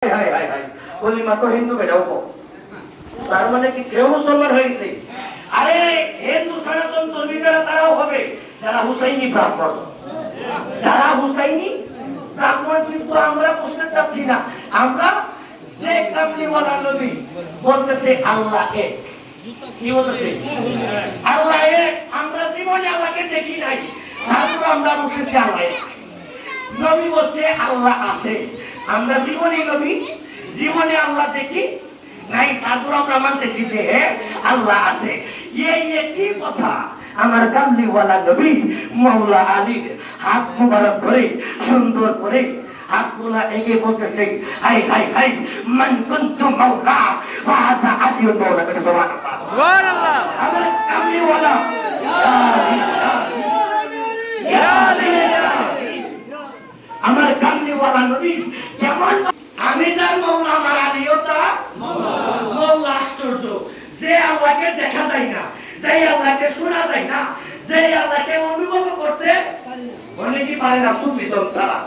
কলিমা তো হিন্দু বেটাও কম। তার মানে কি কেউ মুসলমান হয়েছে? আরে হিন্দু সনাতন ধর্মী যারা তারাও হবে যারা হুসাইনি ব্রাহ্মণ। যারা হুসাইনি ব্রাহ্মণ কিন্তু আমরা বুঝতে চাচ্ছি না। আমরা যে কামলিওয়ালা নবী বলতেছে আল্লাহ এক। কি বলতেছে? আল্লাহ এক। আমরা জীবনে আল্লাহকে দেখি নাই, তারপর আমরা বলতেছি আল্লাহ এক। নবী বলছে আল্লাহ আছে, আমরা জীবনে আল্লাহ দেখি নাই, তারপর আমরা মানতেছি যে আল্লাহ আছে। এই একই কথা আমার কামলিওয়ালা নবী মাওলা আলীর হাত মুবারক ধরে সুন্দর করে হাতগুলা এগিয়ে বলতেছে, হাই হাই হাই মান কুনতু মাওলা ফাহাদা আলিয়ুল মাওলা। সুবহানাল্লাহ। আমার কামলিওয়ালা আমার কামলিওয়ালা নবী কেমন? আমি যার মৌলা, আমার আলীও তার মৌলা। আশ্চর্য! যে আল্লাহকে দেখা যায় না, যে আল্লাহকে শোনা যায় না, যে আল্লাহকে অনুভব করতে অনেকেই পারে না, সুফি ছাড়া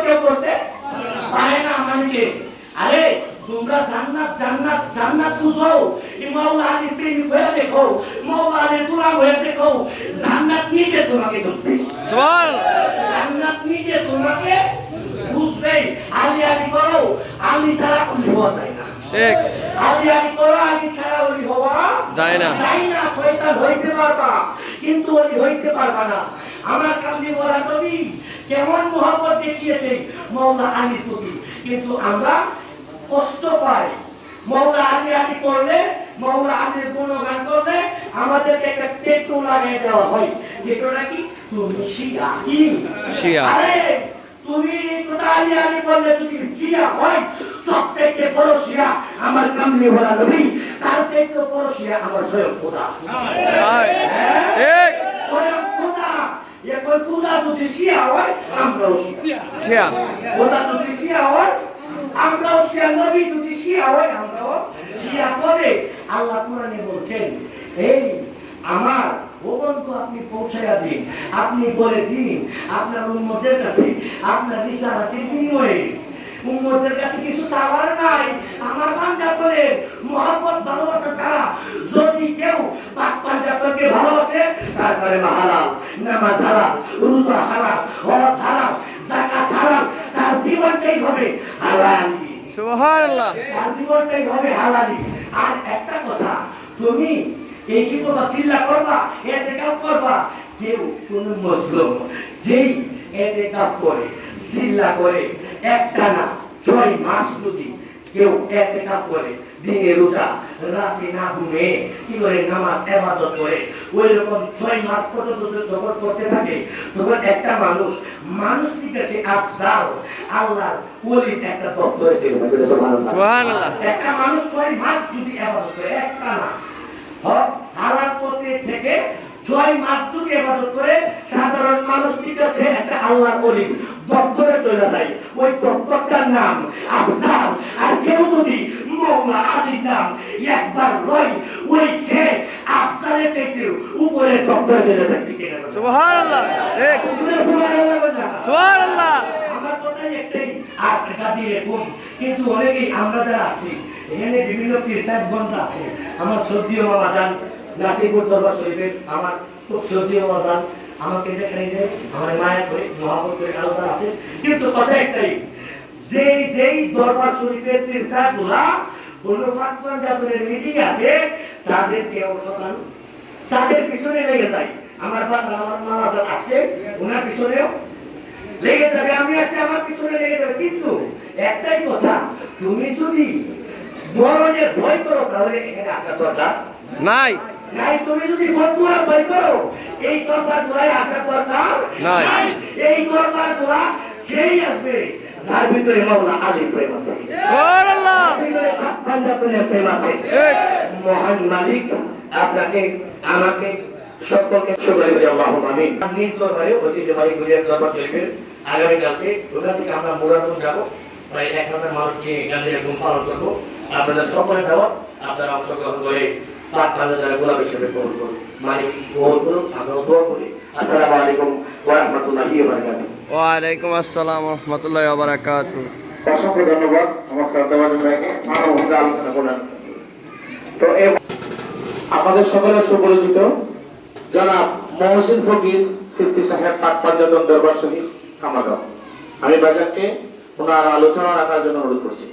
কেউ করতে পারে না। আমাকে আরে তোমরা জান্নাত জান্নাত জান্নাত খুঁজো, মাওলা আলীর প্রেমিক হয়ে দেখো, মাওলা আলীর গোলাম হয়ে দেখো, জান্নাত নিজে তোমাকে খুঁজবে। জান্নাত নিজে তোমাকে খুঁজবে। আলী আলী করো, আলী ছাড়া ওলি হওয়া যায় না। ঠিক। আলী আলী করো, আলী ছাড়া ওলি হওয়া যায় না। শয়তান হইতে পারবা কিন্তু ওলি হইতে পারবা না। আমার কামলিওয়ালা নবী কেমন মহব্বত দেখিয়েছে মাওলা আলীর প্রতি, কিন্তু আমরা কষ্ট পাই। মাওলা আলী আলী করলে, মাওলা আলীর গুণগান করলে আমাদেরকে একটা টেটু লাগিয়ে দেওয়া হয়, যেটা কি তুমি শিয়া। কি শিয়া? আরে তুমি কোথা আলী আলী করলে যদি শিয়া হয়, সবথেকে বড় শিয়া আমার কামলিওয়ালা নবী, তার থেকে বড় শিয়া আমার স্বয়ং খোদা। ঠিক। স্বয়ং খোদা। এখন খোদা যদি শিয়া হয়, আমরাও শিয়া। খোদা যদি শিয়া হয়, আমরাও শিয়া। নবী যদি শিয়া হয়, আমরাও শিয়া। করে আল্লাহ কোরআনে বলছেন, এই আমার ওগন্ত আপনি পৌঁছায়া দিন, আপনি বলে দিন আপনার উম্মতের কাছে, আপনার রিসালাতের বিনিময়ে উম্মতের কাছে কিছু চাওয়ার নাই। আমার পাঞ্জাতনের মহব্বত ভালোবাসা ছাড়া যদি কেউ পাক পাঞ্জাতনকে ভালোবাসে, তারপরে হালাল, নামাজ হালাল, রোজা হালাল, হজ হালাল, যাকাত হালাল, তার জীবনটাই হবে হালালি। সুবহানাল্লাহ। তার জীবনটাই হবে হালালি। আর একটা কথা, তুমি এই কি কথা চিল্লা করবা, এতেকাফ করবা, কেউ কোন মুসলিম যেই এতেকাফ করে, চিল্লা করে, একটা না 6 মাস যদি কেউ এতেকাফ করে, দিনে রোজা, রাতে না ঘুমে, কি করে নামাজ ইবাদত করে, ওই রকম 6 মাস পর্যন্ত যখন করতে থাকে, তখন একটা মানুষের কাছে আফজাল আল্লাহর ওলির একটা দপ্তরে চলে যাবে। সুবহানাল্লাহ। একটা মানুষ 6 মাস যদি ইবাদত করে, একটা না হালাল পথে থেকে 6 মাস যদি ইবাদত করে, সাধারণ মানুষটির কাছে একটা আল্লাহর ওলি দপ্তরে চলে যায়। ওই দপ্তরটার নাম আফজাল। আর কেউ যদি মাওলা আলীর নাম একবার লয়, ওই সে আফজালের থেকে উপরে দপ্তরে চলে যায়। সুবহানাল্লাহ। ঠিক। সুবহানাল্লাহ। আমার কথাই একটাই, আজকে কাজী এরকম, কিন্তু অনেকেই আমরা যারা আসছি এখানে বিভিন্ন পীর সাহেবগঞ্জ আছে, আমার শ্রদ্ধেয় মামা যান নাসিরপুর দরবার শরীফের, আমার খুব শ্রদ্ধেয় মামা যান, আমাকে যেখানে যে আমার মায়ের করে মহাপত করে আলোচনা আছে, কিন্তু কথা একটাই, যেই দরবার শরীফের পীর সাহেবগুলা বলফাত পঞ্জাবের মিটিং আছে, তাদেরকে অবসান তাদের পিছনে লেগে যায়। আমার বাসা আমার মামা যান আসছে, ওনার পিছনেও লেগে যাবে, আমি আছি আমার পিছনে লেগে যাবে। কিন্তু একটাই কথা, তুমি যদি মরণের ভয় করো, তাহলে এখানে আসার দরকার নাই। তুমি যদি ফতোয়া ভয় করো, এই দরবার গোড়ায় আসার দরকার নাই। এই দরবার গোড়া সেই আসবে যার ভিতরে মাওলা আলীর প্রেম আছে, সুবহানাল্লাহ, পাঞ্জাতনের প্রেম আছে। মহান মালিক আপনাকে আমাকে সকলকে শুকরিয়া করি, আল্লাহুম্মা আমিন। নিজ দরবারে ঐতিহ্যবাহী গুলিয়া দরবার শরীফের আগামীকালকে ওখান থেকে আমরা মুরাদপুর যাবো, প্রায় 1000 মানুষকে গানের ঘুম পালন করবো। আপনাদের সকলের দাওয়াত, আপনারা অংশগ্রহণ করে পাক পাঞ্জাতনের গোলাপ হিসেবে গ্রহণ করুন। মালিক গ্রহণ করুন, আমরাও দোয়া করি। আসসালামু আলাইকুম ওয়া রাহমাতুল্লাহি ওয়া বারাকাতুহু। ওয়া আলাইকুম আসসালাম ওয়া রাহমাতুল্লাহি ওয়া বারাকাতুহু। অসংখ্য ধন্যবাদ আমার শ্রদ্ধাভাজন ভাইকে মানববন্ধে আলোচনা করলেন। তো আপনাদের সকলের সুপরিচিত জনাব মহসিন ফকির সিস্তি সাহেব পাক পাঞ্জাতন দরবার শরীফ কামাগাঁও, আমি বাজারকে ওনার আলোচনা রাখার জন্য অনুরোধ করছি।